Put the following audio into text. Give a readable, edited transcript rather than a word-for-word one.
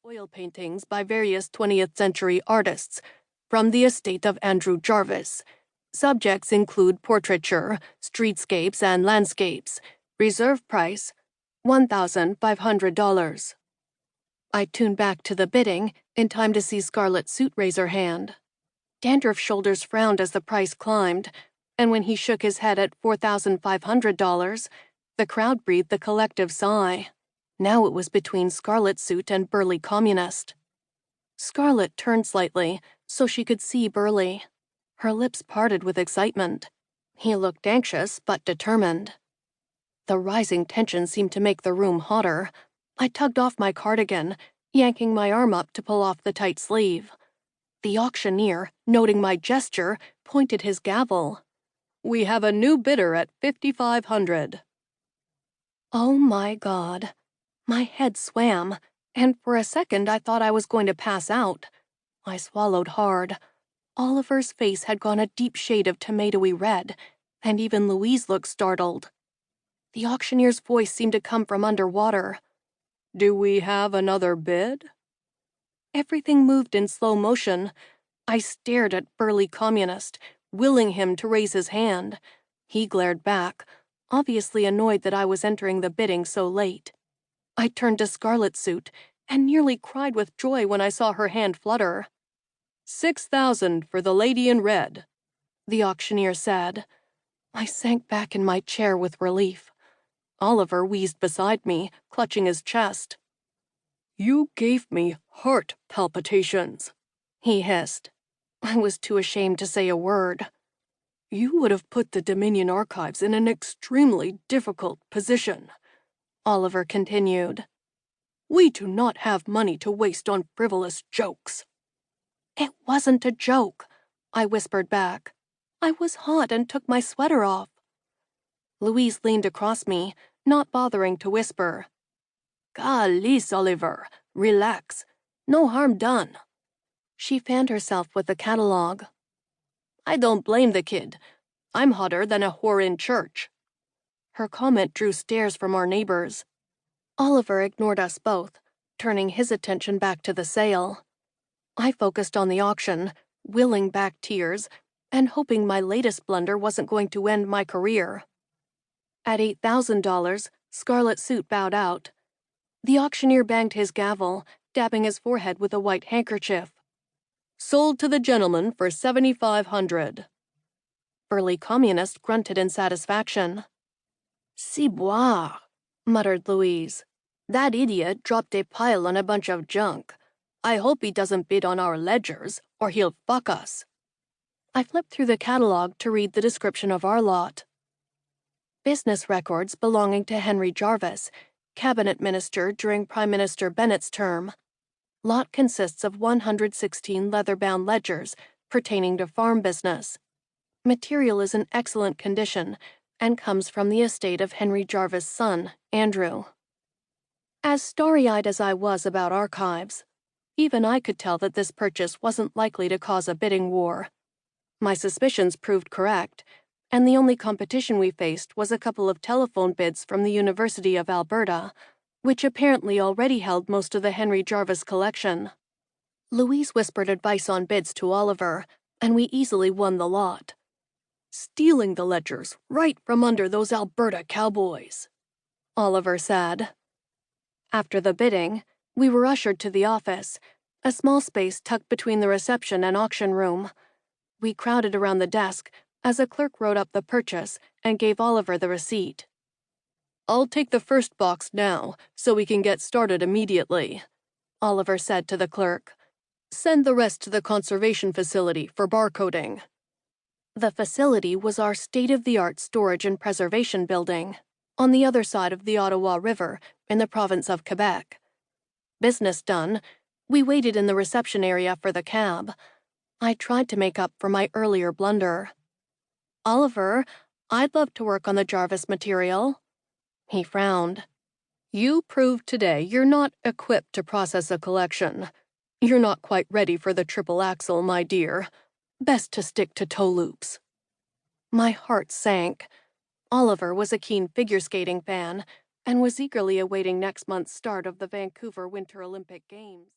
oil paintings by various 20th century artists from the estate of Andrew Jarvis. Subjects include portraiture, streetscapes, and landscapes. Reserve price, $1,500. I tuned back to the bidding in time to see Scarlet Suit raise her hand. Dandruff Shoulders frowned as the price climbed, and when he shook his head at $4,500, the crowd breathed a collective sigh. Now it was between Scarlet Suit and Burly Communist. Scarlet turned slightly so she could see Burly. Her lips parted with excitement. He looked anxious but determined. The rising tension seemed to make the room hotter. I tugged off my cardigan, yanking my arm up to pull off the tight sleeve. The auctioneer, noting my gesture, pointed his gavel. "We have a new bidder at $5,500. Oh my God. My head swam, and for a second I thought I was going to pass out. I swallowed hard. Oliver's face had gone a deep shade of tomatoey red, and even Louise looked startled. The auctioneer's voice seemed to come from underwater. "Do we have another bid?" Everything moved in slow motion. I stared at Burly Communist, willing him to raise his hand. He glared back, obviously annoyed that I was entering the bidding so late. I turned to Scarlet Suit and nearly cried with joy when I saw her hand flutter. $6,000 for the lady in red," the auctioneer said. I sank back in my chair with relief. Oliver wheezed beside me, clutching his chest. "You gave me heart palpitations," he hissed. I was too ashamed to say a word. "You would have put the Dominion Archives in an extremely difficult position," Oliver continued. "We do not have money to waste on frivolous jokes." "It wasn't a joke," I whispered back. "I was hot and took my sweater off." Louise leaned across me, not bothering to whisper. "Golly, Oliver, relax. No harm done." She fanned herself with the catalog. "I don't blame the kid. I'm hotter than a whore in church." Her comment drew stares from our neighbors. Oliver ignored us both, turning his attention back to the sale. I focused on the auction, willing back tears, and hoping my latest blunder wasn't going to end my career. At $8,000, Scarlet Suit bowed out. The auctioneer banged his gavel, dabbing his forehead with a white handkerchief. "Sold to the gentleman for $7,500. Burly Communist grunted in satisfaction. "Ciboire," muttered Louise. "That idiot dropped a pile on a bunch of junk. I hope he doesn't bid on our ledgers, or he'll fuck us." I flipped through the catalog to read the description of our lot. Business records belonging to Henry Jarvis, cabinet minister during Prime Minister Bennett's term. Lot consists of 116 leather-bound ledgers pertaining to farm business. Material is in excellent condition and comes from the estate of Henry Jarvis' son, Andrew. As starry-eyed as I was about archives, even I could tell that this purchase wasn't likely to cause a bidding war. My suspicions proved correct, and the only competition we faced was a couple of telephone bids from the University of Alberta, which apparently already held most of the Henry Jarvis collection. Louise whispered advice on bids to Oliver, and we easily won the lot. "Stealing the ledgers right from under those Alberta cowboys," Oliver said. After the bidding, we were ushered to the office, a small space tucked between the reception and auction room. We crowded around the desk as a clerk wrote up the purchase and gave Oliver the receipt. "I'll take the first box now, so we can get started immediately," Oliver said to the clerk. "Send the rest to the conservation facility for barcoding." The facility was our state-of-the-art storage and preservation building, on the other side of the Ottawa River in the province of Quebec. Business done, we waited in the reception area for the cab. I tried to make up for my earlier blunder. "Oliver, I'd love to work on the Jarvis material." He frowned. "You proved today you're not equipped to process a collection. You're not quite ready for the triple axle, my dear. Best to stick to toe loops." My heart sank. Oliver was a keen figure skating fan and was eagerly awaiting next month's start of the Vancouver Winter Olympic Games.